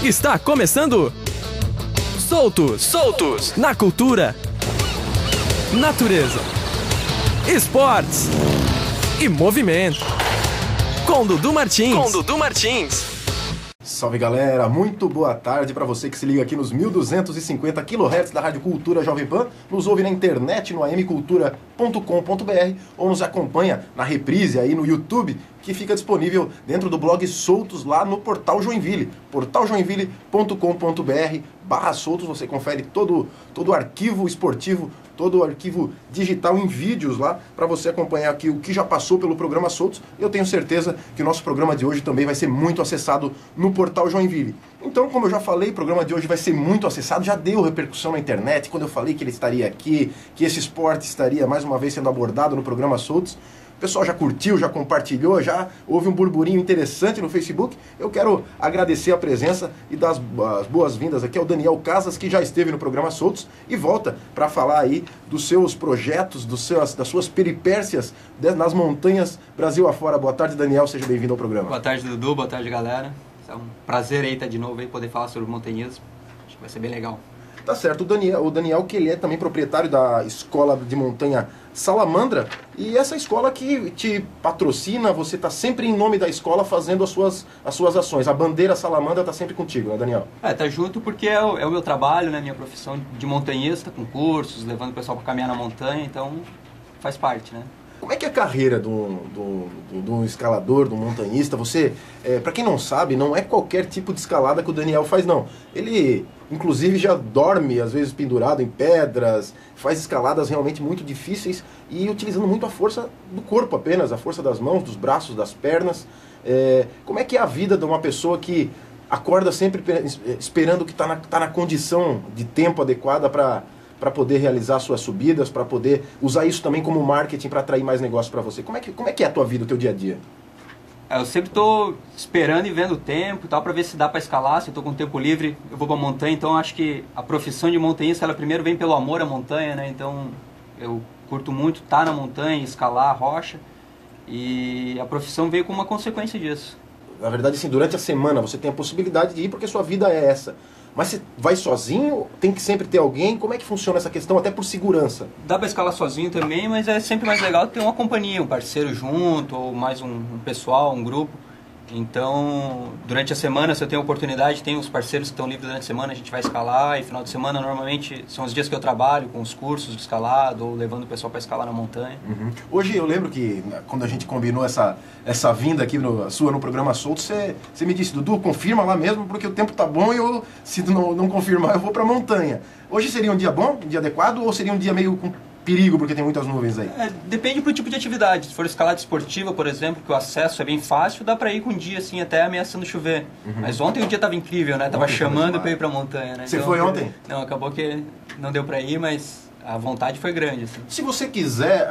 Está começando Soltos na cultura, natureza, esportes e movimento. Com Dudu Martins. Salve galera, muito boa tarde para você que se liga aqui nos 1250 kHz da Rádio Cultura Jovem Pan, nos ouve na internet no amcultura.com.br ou nos acompanha na reprise aí no YouTube, que fica disponível dentro do blog Soltos lá no Portal Joinville, portaljoinville.com.br/soltos. Você confere todo o arquivo esportivo, todo o arquivo digital em vídeos lá, para você acompanhar aqui o que já passou pelo programa Soltos. Eu tenho certeza que o nosso programa de hoje também vai ser muito acessado no Portal Joinville. Então, como eu já falei, o programa de hoje vai ser muito acessado, já deu repercussão na internet, quando eu falei que ele estaria aqui, que esse esporte estaria mais uma vez sendo abordado no programa Soltos. O pessoal já curtiu, já compartilhou, já houve um burburinho interessante no Facebook. Eu quero agradecer a presença e dar as boas-vindas aqui ao Daniel Casas, que já esteve no programa Soltos e volta para falar aí dos seus projetos, das suas peripécias nas montanhas Brasil afora. Boa tarde, Daniel, seja bem-vindo ao programa. Boa tarde, Dudu, boa tarde, galera. É um prazer aí estar de novo aí, poder falar sobre montanhismo. Acho que vai ser bem legal. Tá certo, o Daniel que ele é também proprietário da escola de montanha Salamandra, e essa escola que te patrocina, você tá sempre em nome da escola fazendo as suas ações. A bandeira Salamandra tá sempre contigo, né, Daniel? Tá junto porque é o meu trabalho, né, minha profissão de montanhista, com cursos, levando o pessoal para caminhar na montanha, então faz parte, né? Como é que é a carreira de um escalador, de um montanhista? Você, para quem não sabe, não é qualquer tipo de escalada que o Daniel faz, não. Ele, inclusive, já dorme, às vezes, pendurado em pedras, faz escaladas realmente muito difíceis e utilizando muito a força do corpo apenas, a força das mãos, dos braços, das pernas. Como é que é a vida de uma pessoa que acorda sempre esperando que tá na condição de tempo adequada para poder realizar suas subidas, para poder usar isso também como marketing para atrair mais negócios para você? Como é que é a tua vida, o teu dia a dia? Eu sempre estou esperando e vendo o tempo e tal, para ver se dá para escalar. Se eu estou com tempo livre, eu vou para a montanha. Então acho que a profissão de montanhista, ela primeiro vem pelo amor à montanha, né? Então eu curto muito estar na montanha, escalar a rocha, e a profissão veio como uma consequência disso. Na verdade, assim, durante a semana você tem a possibilidade de ir porque sua vida é essa. Mas você vai sozinho? Tem que sempre ter alguém? Como é que funciona essa questão, até por segurança? Dá pra escalar sozinho também, mas é sempre mais legal ter uma companhia, um parceiro junto, ou mais um pessoal, um grupo. Então, durante a semana, se eu tenho oportunidade, tem os parceiros que estão livres durante a semana, a gente vai escalar. E final de semana, normalmente, são os dias que eu trabalho com os cursos de escalado, ou levando o pessoal para escalar na montanha. Uhum. Hoje, eu lembro que, quando a gente combinou essa vinda aqui sua no programa Solto, você me disse, Dudu, confirma lá mesmo, porque o tempo tá bom e se não confirmar, eu vou para a montanha. Hoje seria um dia bom, um dia adequado, ou seria um dia meio com perigo, porque tem muitas nuvens aí? Depende do tipo de atividade. Se for escalada esportiva, por exemplo, que o acesso é bem fácil, dá pra ir com um dia assim, até ameaçando chover. Uhum. Mas ontem o dia tava incrível, né? Tava chamando pra ir pra montanha, né? Você foi ontem? Não, acabou que não deu pra ir, mas a vontade foi grande, assim. Se você quiser,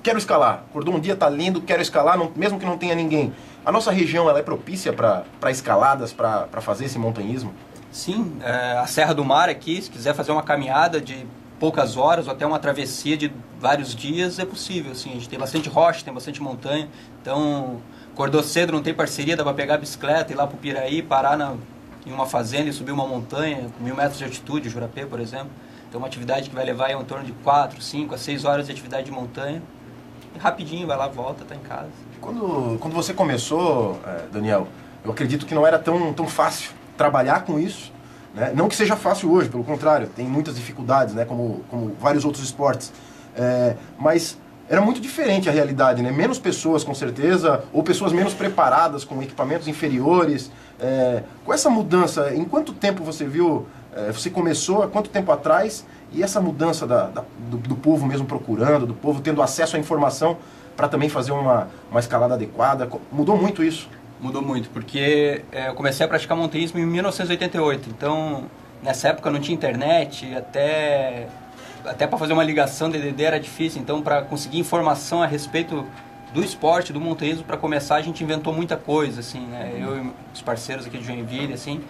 quero escalar, acordou um dia, tá lindo, quero escalar, mesmo que não tenha ninguém. A nossa região, ela é propícia para escaladas, para fazer esse montanhismo? Sim, a Serra do Mar aqui, se quiser fazer uma caminhada de poucas horas ou até uma travessia de vários dias, é possível, assim. A gente tem bastante rocha, tem bastante montanha, então acordou cedo, não tem parceria, dá pra pegar a bicicleta, ir lá pro Piraí, parar em uma fazenda e subir uma montanha com 1000 metros de altitude, Jurapê, por exemplo. Então uma atividade que vai levar em torno de 4, 5 a 6 horas de atividade de montanha, e rapidinho, vai lá, volta, tá em casa. Quando você começou, Daniel, eu acredito que não era tão fácil trabalhar com isso, né? Não que seja fácil hoje, pelo contrário, tem muitas dificuldades, né? Como vários outros esportes, mas era muito diferente a realidade, né? Menos pessoas, com certeza, ou pessoas menos preparadas, com equipamentos inferiores. Com essa mudança, em quanto tempo você viu, você começou, há quanto tempo atrás, e essa mudança do povo mesmo procurando, do povo tendo acesso à informação para também fazer uma escalada adequada, mudou muito isso? Mudou muito, porque eu comecei a praticar montanhismo em 1988, então nessa época não tinha internet, até para fazer uma ligação DDD era difícil, então para conseguir informação a respeito do esporte, do montanhismo, para começar a gente inventou muita coisa, assim, né? Eu e os parceiros aqui de Joinville, assim,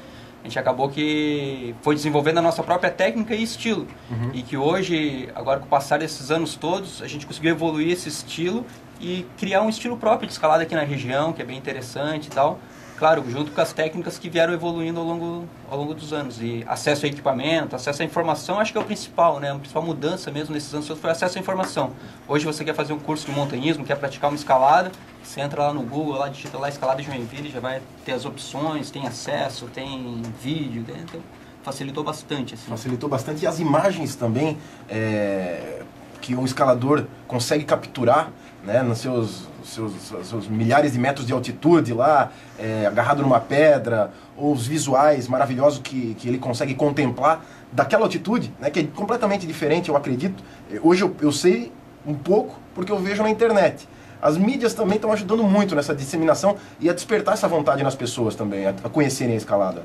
a gente acabou que foi desenvolvendo a nossa própria técnica e estilo, e que hoje, agora com o passar desses anos todos, a gente conseguiu evoluir esse estilo e criar um estilo próprio de escalada aqui na região, que é bem interessante e tal. Claro, junto com as técnicas que vieram evoluindo ao longo dos anos. E acesso a equipamento, acesso à informação, acho que é o principal, né? A principal mudança mesmo nesses anos foi o acesso à informação. Hoje você quer fazer um curso de montanhismo, quer praticar uma escalada, você entra lá no Google, lá digita lá escalada Joinville, já vai ter as opções, tem acesso, tem vídeo, então facilitou bastante. Assim. Facilitou bastante. E as imagens também que um escalador consegue capturar, né, nos seus milhares de metros de altitude lá, agarrado numa pedra, ou os visuais maravilhosos que ele consegue contemplar daquela altitude, né, que é completamente diferente, eu acredito. Hoje eu sei um pouco porque eu vejo na internet. As mídias também estão ajudando muito nessa disseminação e a despertar essa vontade nas pessoas também, a conhecerem a escalada.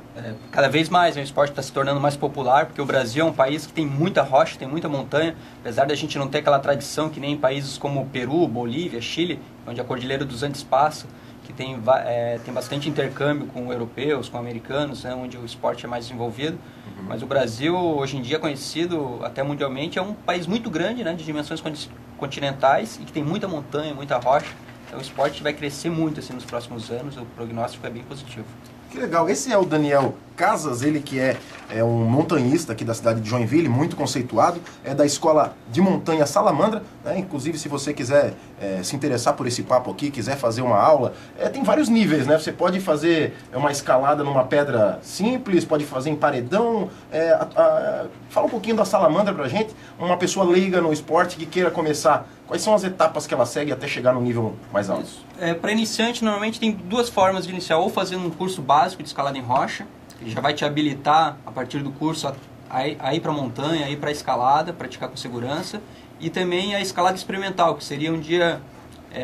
Cada vez mais o esporte está se tornando mais popular, porque o Brasil é um país que tem muita rocha, tem muita montanha, apesar da gente não ter aquela tradição que nem em países como Peru, Bolívia, Chile, onde a Cordilheira dos Andes passa, que tem bastante intercâmbio com europeus, com americanos, né, onde o esporte é mais desenvolvido. Mas o Brasil, hoje em dia, conhecido até mundialmente, é um país muito grande, né, de dimensões continentais e que tem muita montanha, muita rocha. Então o esporte vai crescer muito assim, nos próximos anos, o prognóstico é bem positivo. Que legal. Esse é o Daniel Casas, ele que é um montanhista aqui da cidade de Joinville, muito conceituado, é da Escola de Montanha Salamandra, né? Inclusive se você quiser se interessar por esse papo aqui, quiser fazer uma aula, tem vários níveis, né? Você pode fazer uma escalada numa pedra simples, pode fazer em paredão. Fala um pouquinho da Salamandra pra gente, uma pessoa leiga no esporte que queira começar. Quais são as etapas que ela segue até chegar no nível mais alto? Para iniciante, normalmente tem duas formas de iniciar, ou fazendo um curso básico de escalada em rocha, que já vai te habilitar, a partir do curso, a ir para a montanha, a ir para a escalada, praticar com segurança, e também a escalada experimental, que seria um dia,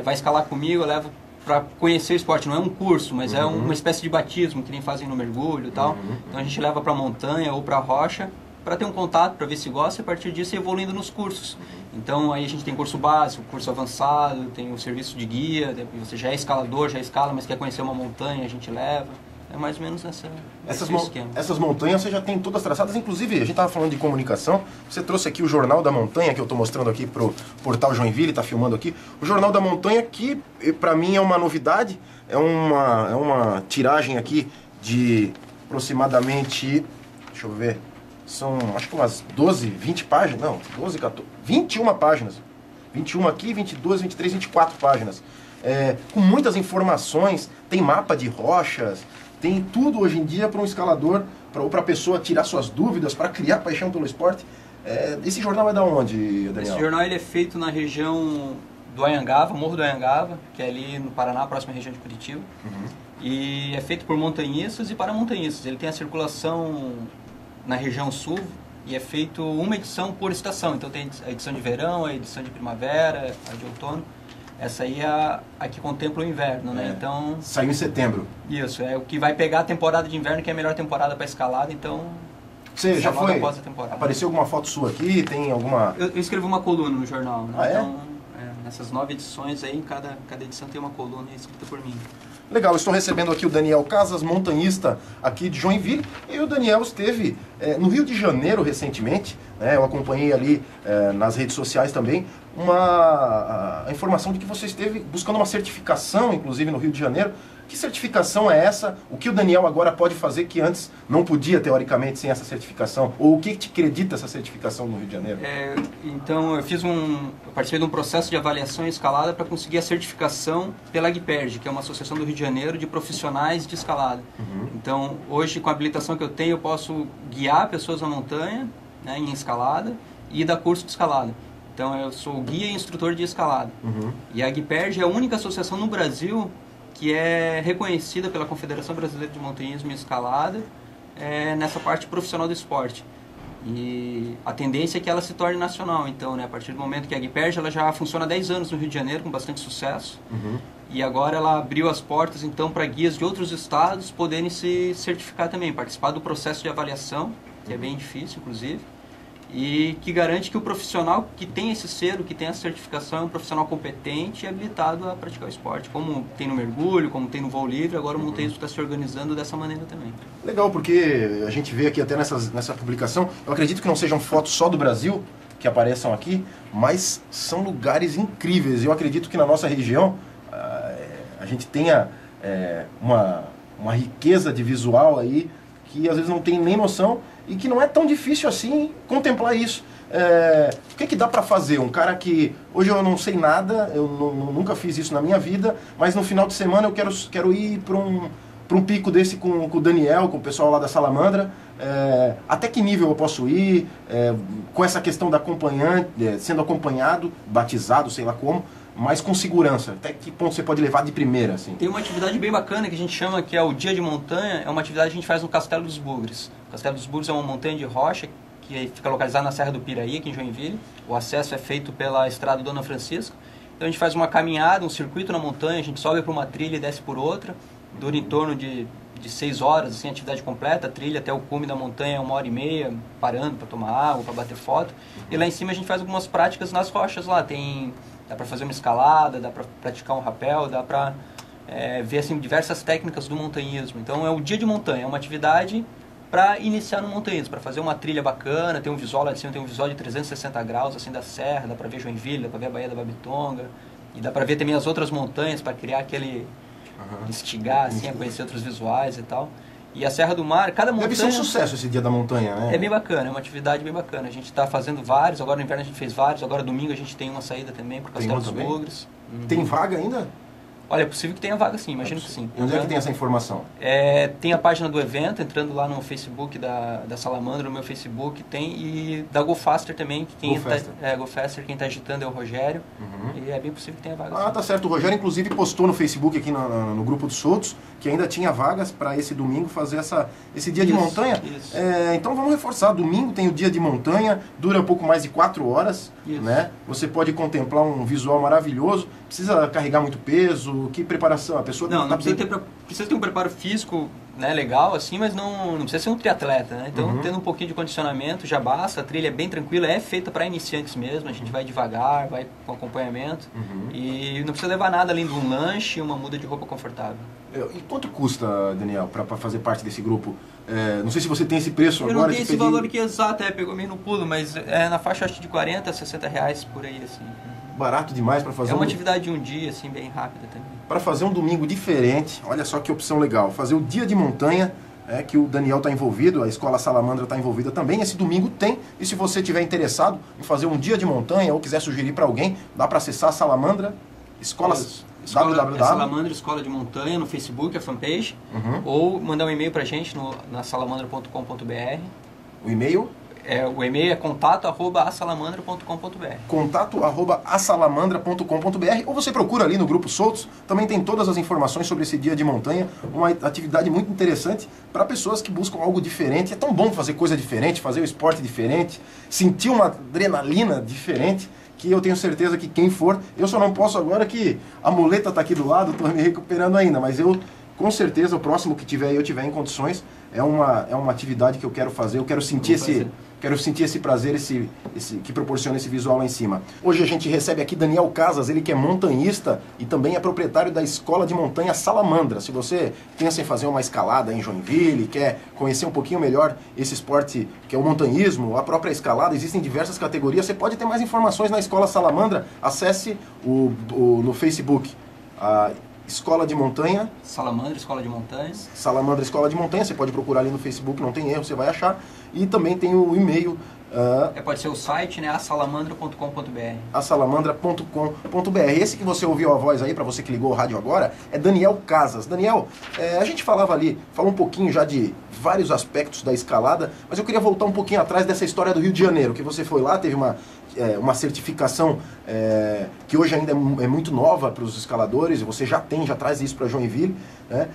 vai escalar comigo, eu levo para conhecer o esporte, não é um curso, mas é uma espécie de batismo, que nem fazem no mergulho e tal. Então a gente leva para a montanha ou para a rocha, para ter um contato, para ver se gosta, e a partir disso ir evoluindo nos cursos. Então aí a gente tem curso básico, curso avançado, tem o serviço de guia, você já é escalador, já escala, mas quer conhecer uma montanha, a gente leva. É mais ou menos nesse esquema. Essas montanhas você já tem todas traçadas, inclusive a gente estava falando de comunicação, você trouxe aqui o Jornal da Montanha, que eu estou mostrando aqui para o portal Joinville, está filmando aqui. O Jornal da Montanha, que para mim é uma novidade, é uma tiragem aqui de aproximadamente, deixa eu ver, são acho que umas 12, 20 páginas, não, 12, 14, 21 páginas. 21 aqui, 22, 23, 24 páginas. Com muitas informações, tem mapa de rochas, tem tudo hoje em dia para um escalador, ou para a pessoa tirar suas dúvidas, para criar paixão pelo esporte. Esse jornal é da onde, Daniel? Esse jornal ele é feito na região do Anhangava, Morro do Anhangava, que é ali no Paraná, próxima região de Curitiba. E é feito por montanhistas e para montanhistas. Ele tem a circulação na região sul e é feito uma edição por estação. Então tem a edição de verão, a edição de primavera, a de outono. Essa aí é a que contempla o inverno, né? Então, saiu em setembro. Isso, é o que vai pegar a temporada de inverno, que é a melhor temporada para escalada, então... Você já foi? Apareceu alguma foto sua aqui? Tem alguma... Eu escrevi uma coluna no jornal, né? Então, nessas 9 edições aí, cada edição tem uma coluna escrita por mim. Legal, estou recebendo aqui o Daniel Casas, montanhista aqui de Joinville. E o Daniel esteve no Rio de Janeiro recentemente, né? Eu acompanhei ali nas redes sociais também a informação de que você esteve buscando uma certificação, inclusive no Rio de Janeiro. Que certificação é essa? O que o Daniel agora pode fazer que antes não podia, teoricamente, sem essa certificação? Ou o que te acredita essa certificação no Rio de Janeiro? Então, eu participei de um processo de avaliação em escalada para conseguir a certificação pela AGPERJ, que é uma associação do Rio de Janeiro de profissionais de escalada. Então, hoje, com a habilitação que eu tenho, eu posso guiar pessoas na montanha, né, em escalada, e dar curso de escalada. Então, eu sou guia e instrutor de escalada. E a AGPERJ é a única associação no Brasil que é reconhecida pela Confederação Brasileira de Montanhismo e Escalada nessa parte profissional do esporte. E a tendência é que ela se torne nacional, então, né, a partir do momento que a AGPERJ ela já funciona há 10 anos no Rio de Janeiro, com bastante sucesso, e agora ela abriu as portas, então, para guias de outros estados poderem se certificar também, participar do processo de avaliação, que é bem difícil, inclusive, e que garante que o profissional que tem esse selo, que tem essa certificação, é um profissional competente e habilitado a praticar o esporte. Como tem no mergulho, como tem no voo livre, agora o montanhismo está se organizando dessa maneira também. Legal, porque a gente vê aqui até nessa publicação, eu acredito que não sejam fotos só do Brasil que apareçam aqui, mas são lugares incríveis. Eu acredito que na nossa região a gente tenha uma uma riqueza de visual aí que às vezes não tem nem noção e que não é tão difícil assim contemplar isso. O que dá para fazer? Um cara que hoje eu não sei nada, eu nunca fiz isso na minha vida, mas no final de semana eu quero ir para um pico desse com o Daniel, com o pessoal lá da Salamandra. Até que nível eu posso ir, com essa questão da acompanhante, sendo acompanhado, batizado, sei lá como, mas com segurança. Até que ponto você pode levar de primeira? Assim? Tem uma atividade bem bacana que a gente chama que é o Dia de Montanha, é uma atividade que a gente faz no Castelo dos Bugres. O Castelo dos Bugres é uma montanha de rocha que fica localizada na Serra do Piraí, aqui em Joinville. O acesso é feito pela Estrada Dona Francisca. Então a gente faz uma caminhada, um circuito na montanha, a gente sobe para uma trilha e desce por outra. Dura em torno de 6 horas, assim, atividade completa, a trilha até o cume da montanha, 1h30, parando para tomar água, para bater foto. E lá em cima a gente faz algumas práticas nas rochas lá. Dá para fazer uma escalada, dá para praticar um rapel, dá para ver assim, diversas técnicas do montanhismo. Então é o Dia de Montanha, é uma atividade para iniciar no montanhismo, para fazer uma trilha bacana, tem um visual lá de cima, tem um visual de 360 graus assim da serra, dá para ver Joinville, dá para ver a Baía da Babitonga, e dá para ver também as outras montanhas para criar aquele instigar, assim, a conhecer outros visuais e tal. E a Serra do Mar, cada montanha... Deve ser um sucesso esse Dia da Montanha, né? É bem bacana, é uma atividade bem bacana. A gente está fazendo vários, agora no inverno a gente fez vários, agora domingo a gente tem uma saída também para o Castelo dos Bugres. Tem vaga ainda? Olha, é possível que tenha vaga sim, imagino que sim. E onde é que tem essa informação? Tem a página do evento, entrando lá no Facebook da Salamandra, no meu Facebook tem, e da GoFaster também, que GoFaster, quem está agitando é o Rogério, e é bem possível que tenha vaga sim. Tá certo, o Rogério inclusive postou no Facebook aqui no grupo dos Soltos, que ainda tinha vagas para esse domingo fazer esse dia de montanha. Isso. Então vamos reforçar, domingo tem o dia de montanha, dura um pouco mais de 4 horas, né? Você pode contemplar um visual maravilhoso, precisa carregar muito peso, que preparação? A pessoa não precisa ter um preparo físico, né, legal, assim, mas não precisa ser um triatleta, né? Então, tendo um pouquinho de condicionamento já basta, a trilha é bem tranquila, é feita para iniciantes mesmo, a gente vai devagar, vai com acompanhamento, e não precisa levar nada além de um lanche e uma muda de roupa confortável. E quanto custa, Daniel, para fazer parte desse grupo? Não sei se você tem esse preço agora. Eu não tenho esse valor aqui exato, pegou meio no pulo, mas é na faixa acho de 40 a 60 reais por aí, assim. Barato demais para fazer. É uma atividade de um dia, assim, bem rápida também. Para fazer um domingo diferente, olha só que opção legal. Fazer o dia de montanha, que o Daniel está envolvido, a Escola Salamandra está envolvida também. Esse domingo tem, e se você estiver interessado em fazer um dia de montanha ou quiser sugerir para alguém, dá para acessar a Salamandra, Salamandra Escola de Montanha no Facebook, a fanpage, ou mandar um e-mail para a gente na salamandra.com.br. O e-mail? O e-mail é contato@assalamandra.com.br. contato@assalamandra.com.br, ou você procura ali no Grupo Soltos, também tem todas as informações sobre esse dia de montanha, uma atividade muito interessante para pessoas que buscam algo diferente. É tão bom fazer coisa diferente, fazer o esporte diferente, sentir uma adrenalina diferente, que eu tenho certeza que quem for, eu só não posso agora que a muleta está aqui do lado, estou me recuperando ainda, mas eu com certeza o próximo que eu tiver em condições, é uma atividade que eu quero fazer, eu quero sentir esse prazer, que proporciona esse visual lá em cima. Hoje a gente recebe aqui Daniel Casas, ele que é montanhista e também é proprietário da Escola de Montanha Salamandra. Se você pensa em fazer uma escalada em Joinville, quer conhecer um pouquinho melhor esse esporte que é o montanhismo, a própria escalada, existem diversas categorias, você pode ter mais informações na Escola Salamandra, acesse no Facebook Escola de Montanha. Salamandra Escola de Montanhas. Salamandra Escola de Montanha, você pode procurar ali no Facebook, não tem erro, você vai achar. E também tem o e-mail. Pode ser o site, né? assalamandra.com.br. assalamandra.com.br. Esse que você ouviu a voz aí, para você que ligou o rádio agora, é Daniel Casas. Daniel, a gente falou um pouquinho já de vários aspectos da escalada, mas eu queria voltar um pouquinho atrás dessa história do Rio de Janeiro, que você foi lá, teve uma certificação que hoje ainda é muito nova para os escaladores, e você já traz isso para Joinville, né?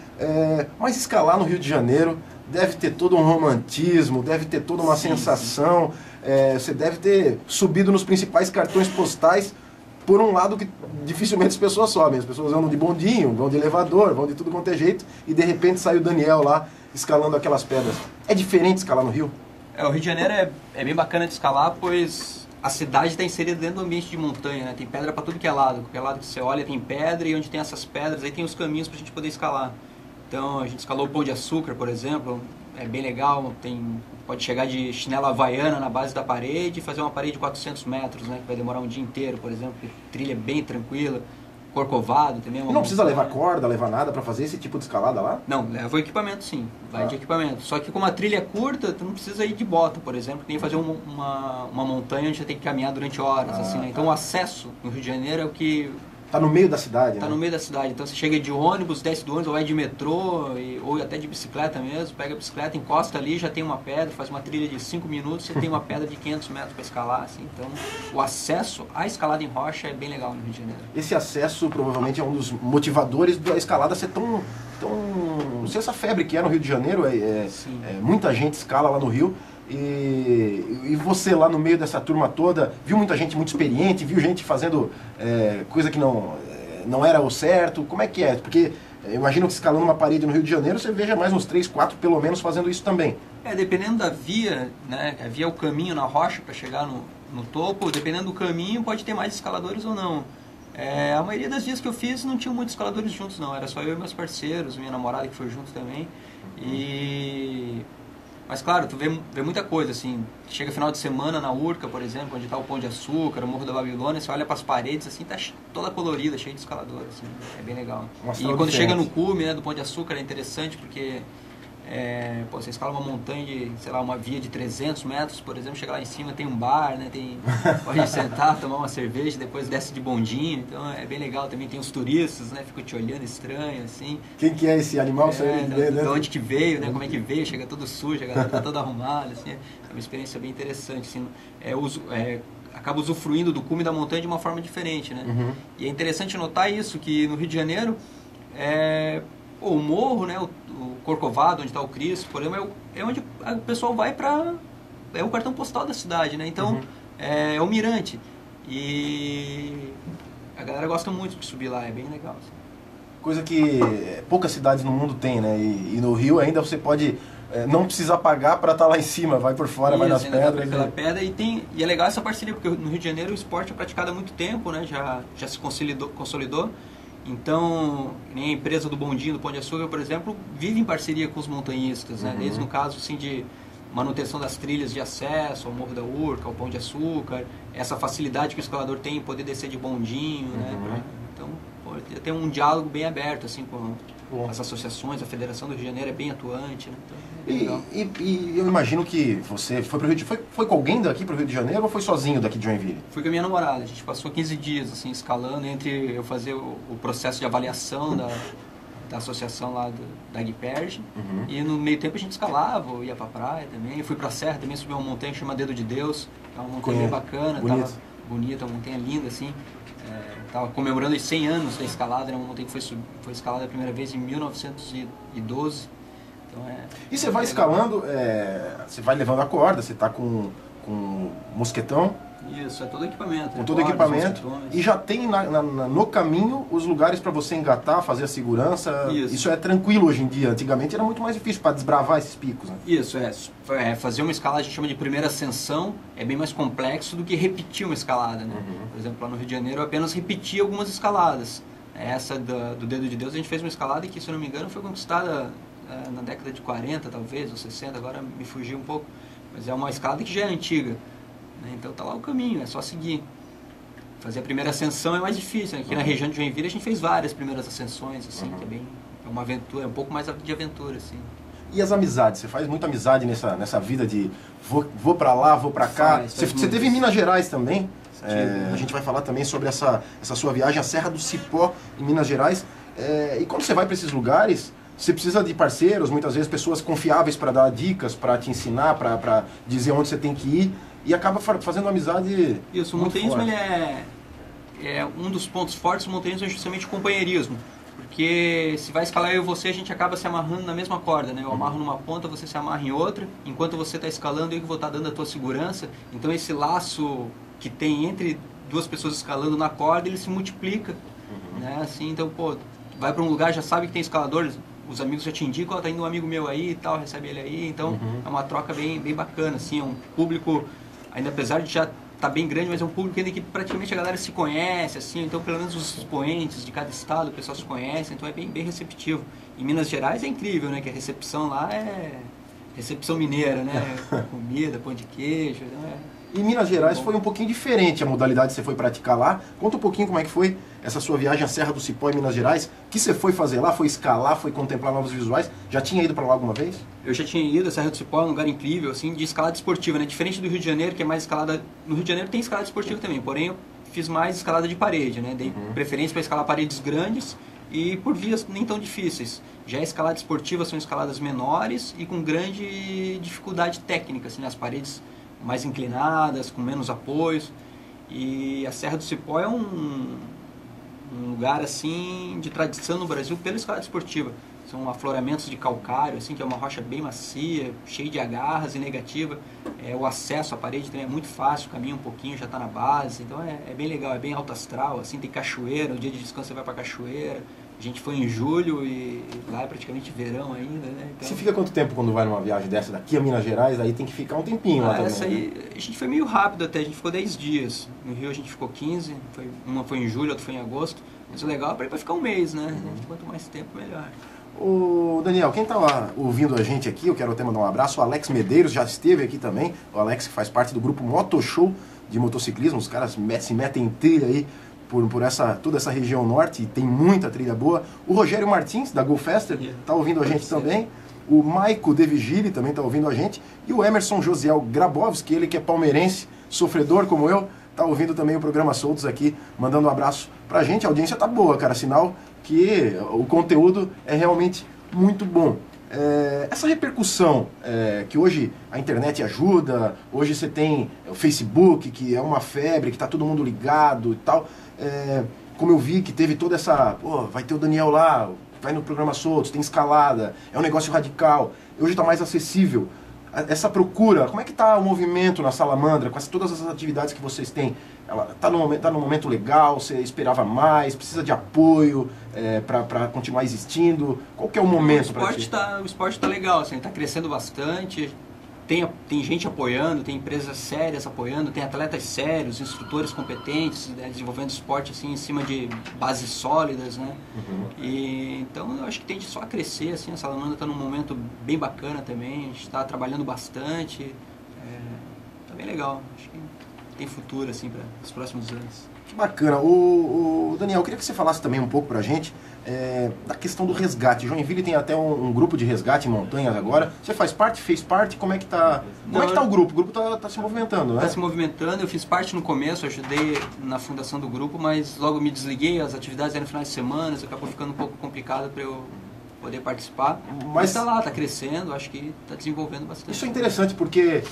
Mas escalar no Rio de Janeiro deve ter todo um romantismo, deve ter toda uma sensação, você deve ter subido nos principais cartões postais por um lado que dificilmente as pessoas sobem, as pessoas andam de bondinho, vão de elevador, vão de tudo quanto é jeito, e de repente sai o Daniel lá escalando aquelas pedras. É diferente escalar no Rio? O Rio de Janeiro é bem bacana de escalar, pois a cidade está inserida dentro do ambiente de montanha, né? Tem pedra para tudo que é lado. Qualquer lado que você olha tem pedra, e onde tem essas pedras, aí tem os caminhos para a gente poder escalar. Então a gente escalou o Pão de Açúcar, por exemplo, é bem legal, pode chegar de chinela havaiana na base da parede e fazer uma parede de 400 metros, né? Que vai demorar um dia inteiro, por exemplo, trilha bem tranquila. Corcovado também é uma E não precisa montanha. levar corda, levar nada para fazer esse tipo de escalada lá? Não, leva o equipamento sim, vai de equipamento. Só que como a trilha é curta, tu não precisa ir de bota, por exemplo, nem fazer uma montanha onde você tem que caminhar durante horas, assim, né? Então o acesso no Rio de Janeiro é o que... Tá no meio da cidade, Tá né? no meio da cidade, então você chega de ônibus, desce do ônibus, ou vai de metrô, ou até de bicicleta mesmo, pega a bicicleta, encosta ali, já tem uma pedra, faz uma trilha de 5 minutos, você tem uma pedra de 500 metros para escalar, assim, então o acesso à escalada em rocha é bem legal no Rio de Janeiro. Esse acesso provavelmente é um dos motivadores da escalada ser tão não sei essa febre que é no Rio de Janeiro, muita gente escala lá no Rio. E você lá no meio dessa turma toda, viu muita gente muito experiente, viu gente fazendo coisa que não era o certo, como é que é? Porque eu imagino que escalando uma parede no Rio de Janeiro, você veja mais uns 3, 4 pelo menos fazendo isso também. Dependendo da via, né, a via é o caminho na rocha para chegar no topo, dependendo do caminho pode ter mais escaladores ou não. A maioria das vias que eu fiz não tinham muitos escaladores juntos não, era só eu e meus parceiros, minha namorada que foi junto também. Mas claro, tu vê muita coisa, assim, chega final de semana na Urca, por exemplo, onde está o Pão de Açúcar, o Morro da Babilônia, você olha para as paredes, assim, tá toda colorida, cheia de escalador, assim, é bem legal. E quando chega no cume, né, do Pão de Açúcar é interessante porque você escala uma montanha de, sei lá, uma via de 300 metros, por exemplo, chega lá em cima, tem um bar, né, pode sentar, tomar uma cerveja, depois desce de bondinho, então é bem legal também, tem os turistas, né, ficam te olhando estranho, assim. Quem que é esse animal? De onde que veio, né, como é que veio, chega todo sujo, a galera tá toda arrumada, assim, é uma experiência bem interessante, assim, acaba usufruindo do cume da montanha de uma forma diferente, né, e é interessante notar isso, que no Rio de Janeiro, o morro, né, o Corcovado, onde está o Cristo, por exemplo, é onde o pessoal vai para... É o cartão postal da cidade, né? Então, é o mirante. E a galera gosta muito de subir lá, é bem legal. Assim. Coisa que poucas cidades no mundo tem, né? E no Rio ainda você pode não precisar pagar para estar lá em cima, vai por fora, vai nas pedras. Pela pedra e é legal essa parceria, porque no Rio de Janeiro o esporte é praticado há muito tempo, né? Já se consolidou. Então, nem a empresa do Bondinho, do Pão de Açúcar, por exemplo, vive em parceria com os montanhistas, né? Desde no caso assim, de manutenção das trilhas de acesso ao Morro da Urca, ao Pão de Açúcar, essa facilidade que o escalador tem em poder descer de bondinho, né? Então, tem um diálogo bem aberto assim, com as associações, a Federação do Rio de Janeiro é bem atuante, né? Então, e eu imagino que você foi pro Rio de Janeiro, foi com alguém daqui para o Rio de Janeiro ou foi sozinho daqui de Joinville? Fui com a minha namorada, a gente passou 15 dias assim, escalando, entre eu fazer o processo de avaliação da associação lá da Guiperge, e no meio tempo a gente escalava, eu ia pra praia também, eu fui pra serra também, subi uma montanha que chama Dedo de Deus, é uma montanha bem bacana, tava bonita, uma montanha linda assim, tava comemorando os 100 anos da escalada, uma montanha que foi escalada a primeira vez em 1912. Então e você vai escalando, você vai levando a corda, você está com mosquetão. Isso, é todo equipamento. Com todo equipamento. E já tem no caminho os lugares para você engatar, fazer a segurança. Isso é tranquilo hoje em dia. Antigamente era muito mais difícil para desbravar esses picos. Né? Isso, fazer uma escalada a gente chama de primeira ascensão, é bem mais complexo do que repetir uma escalada. Né? Por exemplo, lá no Rio de Janeiro eu apenas repeti algumas escaladas. Essa do Dedo de Deus a gente fez uma escalada que, se eu não me engano, foi conquistada na década de 40, talvez, ou 60, agora me fugiu um pouco, mas é uma escalada que já é antiga, né? Então tá lá o caminho, é só seguir. Fazer a primeira ascensão é mais difícil, aqui na região de Joinville a gente fez várias primeiras ascensões, assim, que é uma aventura, é um pouco mais de aventura, assim. E as amizades? Você faz muita amizade nessa vida de vou pra lá, vou pra cá? Você teve em Minas Gerais também? A gente vai falar também sobre essa sua viagem à Serra do Cipó, em Minas Gerais. E quando você vai para esses lugares, você precisa de parceiros, muitas vezes pessoas confiáveis para dar dicas, para te ensinar, para dizer onde você tem que ir, e acaba fazendo uma amizade. Isso, o montanhismo ele é um dos pontos fortes do montanhismo é justamente o companheirismo, porque se vai escalar eu e você, a gente acaba se amarrando na mesma corda, né? Eu amarro numa ponta, você se amarra em outra, enquanto você está escalando, eu que vou estar dando a tua segurança, então esse laço que tem entre duas pessoas escalando na corda, ele se multiplica, né? Assim, então, vai para um lugar, já sabe que tem escaladores, os amigos já te indicam, tá indo um amigo meu aí e tal, recebe ele aí, então é uma troca bem bacana, assim, é um público, ainda apesar de já tá bem grande, mas é um público ainda que praticamente a galera se conhece, assim, então pelo menos os expoentes de cada estado, o pessoal se conhece, então é bem receptivo. Em Minas Gerais é incrível, né, que a recepção lá é recepção mineira, né, comida, pão de queijo, então E Minas Gerais foi um pouquinho diferente a modalidade que você foi praticar lá. Conta um pouquinho como é que foi essa sua viagem à Serra do Cipó em Minas Gerais. O que você foi fazer lá? Foi escalar? Foi contemplar novos visuais? Já tinha ido para lá alguma vez? Eu já tinha ido, a Serra do Cipó é um lugar incrível, assim, de escalada esportiva, né? Diferente do Rio de Janeiro, que é mais escalada... No Rio de Janeiro tem escalada esportiva também, porém eu fiz mais escalada de parede, né? Dei preferência para escalar paredes grandes e por vias nem tão difíceis. Já a escalada esportiva são escaladas menores e com grande dificuldade técnica, assim, né? As paredes mais inclinadas, com menos apoios. E a Serra do Cipó é um lugar assim de tradição no Brasil pela escalada esportiva. São afloramentos de calcário, assim, que é uma rocha bem macia, cheia de agarras e negativa. O acesso à parede também é muito fácil, caminha um pouquinho, já está na base. Então é bem legal, é bem alto astral, assim, tem cachoeira, no dia de descanso você vai para a cachoeira. A gente foi em julho e lá é praticamente verão ainda, né? Então... Você fica quanto tempo quando vai numa viagem dessa daqui a Minas Gerais? Aí tem que ficar um tempinho lá também. Essa aí, a gente foi meio rápido até, a gente ficou 10 dias. No Rio a gente ficou 15, uma foi em julho, outra foi em agosto. Mas o legal é para ficar um mês, né? Quanto mais tempo, melhor. Ô Daniel, quem está ouvindo a gente aqui, eu quero até mandar um abraço. O Alex Medeiros já esteve aqui também. O Alex que faz parte do grupo Motoshow de motociclismo. Os caras se metem em trilha aí por toda essa região norte, e tem muita trilha boa. O Rogério Martins, da Go Faster, está ouvindo a gente também. O Maico De Vigili também está ouvindo a gente. E o Emerson Josiel Grabowski, ele que é palmeirense, sofredor como eu, está ouvindo também o programa Soltos aqui, mandando um abraço pra gente. A audiência tá boa, cara, sinal que o conteúdo é realmente muito bom. Essa repercussão que hoje a internet ajuda, hoje você tem o Facebook, que é uma febre, que está todo mundo ligado e tal. Como eu vi que teve toda essa... Pô, vai ter o Daniel lá, vai no programa Soltos, tem escalada, é um negócio radical. Hoje está mais acessível. Essa procura, como é que está o movimento na Salamandra, com todas as atividades que vocês têm? Ela está num momento legal, você esperava mais, precisa de apoio para continuar existindo? Qual que é o momento para ti? O esporte está legal, assim, está crescendo bastante, tem gente apoiando, tem empresas sérias apoiando, tem atletas sérios, instrutores competentes, né, desenvolvendo esporte assim, em cima de bases sólidas, né? E, então eu acho que tende só a crescer, assim, a Salamandra está num momento bem bacana também, a gente está trabalhando bastante, está bem legal, acho que tem futuro assim para os próximos anos. Que bacana. O Daniel, eu queria que você falasse também um pouco pra gente da questão do resgate. Joinville tem até um grupo de resgate em montanhas agora. Você faz parte, fez parte? Como é que tá? Como é que tá o grupo? O grupo tá se movimentando, né? Tá se movimentando, eu fiz parte no começo, ajudei na fundação do grupo, mas logo me desliguei, as atividades eram no final de semana, acabou ficando um pouco complicado para eu poder participar. Mas tá lá, tá crescendo, acho que tá desenvolvendo bastante. Isso é interessante porque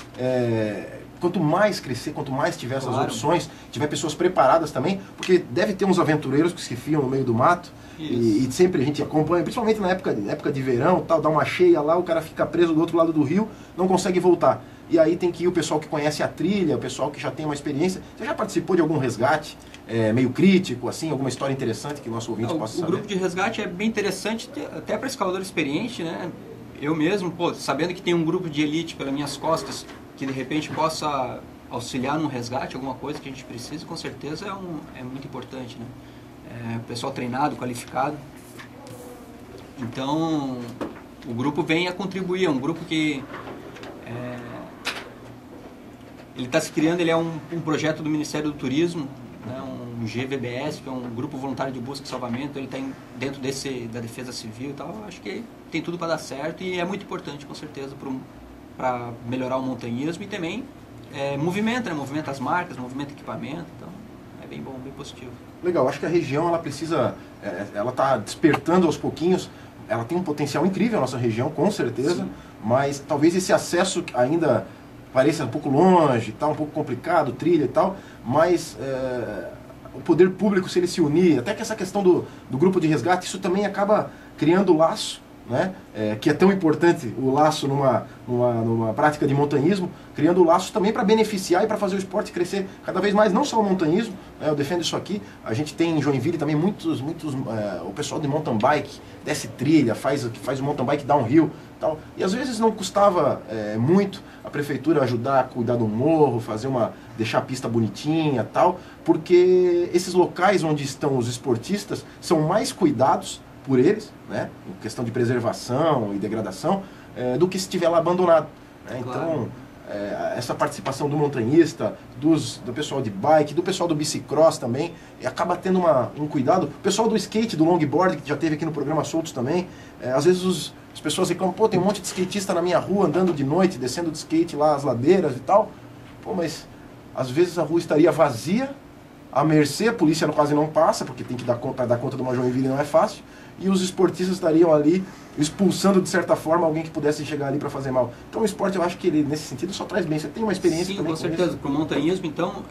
quanto mais crescer, quanto mais tiver essas opções, tiver pessoas preparadas também, porque deve ter uns aventureiros que se fiam no meio do mato, e sempre a gente acompanha, principalmente na época de verão, tal, dá uma cheia lá, o cara fica preso do outro lado do rio, não consegue voltar. E aí tem que ir o pessoal que conhece a trilha, o pessoal que já tem uma experiência. Você já participou de algum resgate meio crítico, assim, alguma história interessante que o nosso ouvinte possa saber? O grupo de resgate é bem interessante, até para escalador experiente, né? Eu mesmo, sabendo que tem um grupo de elite pelas minhas costas, que de repente possa auxiliar num resgate, alguma coisa que a gente precisa, com certeza é muito importante, né? Pessoal treinado, qualificado. Então, o grupo vem a contribuir, é um grupo que ele está se criando, ele é um projeto do Ministério do Turismo, né, um GVBS, que é um grupo voluntário de busca e salvamento, ele está dentro da Defesa Civil e tal, acho que tem tudo para dar certo e é muito importante, com certeza, para melhorar o montanhismo e também movimenta, né? Movimenta as marcas, movimenta equipamento, então é bem bom, bem positivo. Legal, acho que a região ela precisa, ela está despertando aos pouquinhos, ela tem um potencial incrível a nossa região, com certeza, sim, mas talvez esse acesso ainda pareça um pouco longe, tá um pouco complicado, trilha e tal, mas o poder público, se ele se unir, até que essa questão do grupo de resgate, isso também acaba criando laço, né? Que é tão importante o laço numa prática de montanhismo, criando laços também para beneficiar e para fazer o esporte crescer cada vez mais, não só o montanhismo, né? Eu defendo isso aqui, a gente tem em Joinville também muitos o pessoal de mountain bike desce trilha, faz o mountain bike downhill, tal, e às vezes não custava muito a prefeitura ajudar a cuidar do morro, deixar a pista bonitinha, tal, porque esses locais onde estão os esportistas são mais cuidados por eles, né, em questão de preservação e degradação, do que se estiver lá abandonado, né? Claro. Então, essa participação do montanhista, do pessoal de bike, do pessoal do bicicross também, e acaba tendo um cuidado. O pessoal do skate, do longboard, que já teve aqui no programa Soltos também, às vezes as pessoas reclamam, pô, tem um monte de skatista na minha rua andando de noite, descendo de skate lá as ladeiras e tal. Pô, mas às vezes a rua estaria vazia, à mercê, a polícia quase não passa, porque tem que dar conta de uma Joinville, não é fácil, e os esportistas estariam ali expulsando de certa forma alguém que pudesse chegar ali para fazer mal. Então o esporte, eu acho que ele nesse sentido só traz bem. Você tem uma experiência também com certeza. Para o montanhismo, então,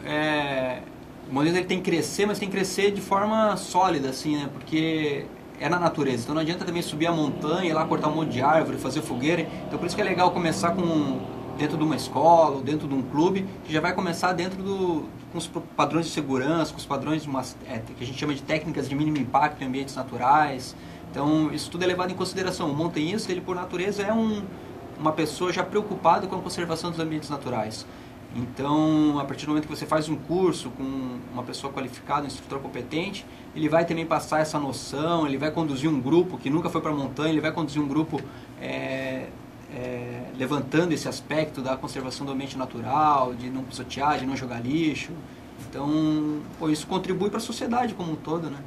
o montanhismo ele tem que crescer, mas tem que crescer de forma sólida, assim, né? Porque é na natureza. Então não adianta também subir a montanha, ir lá cortar um monte de árvore, fazer fogueira. Então por isso que é legal começar dentro de uma escola ou dentro de um clube, que já vai começar dentro com os padrões de segurança, com os padrões que a gente chama de técnicas de mínimo impacto em ambientes naturais. Então isso tudo é levado em consideração. O montanhista, ele por natureza é uma pessoa já preocupada com a conservação dos ambientes naturais. Então, a partir do momento que você faz um curso com uma pessoa qualificada, um instrutor competente, ele vai também passar essa noção, ele vai conduzir um grupo que nunca foi para a montanha, ele vai conduzir um grupo levantando esse aspecto da conservação do ambiente natural, de não pisotear, de não jogar lixo. Então, isso contribui para a sociedade como um todo, né?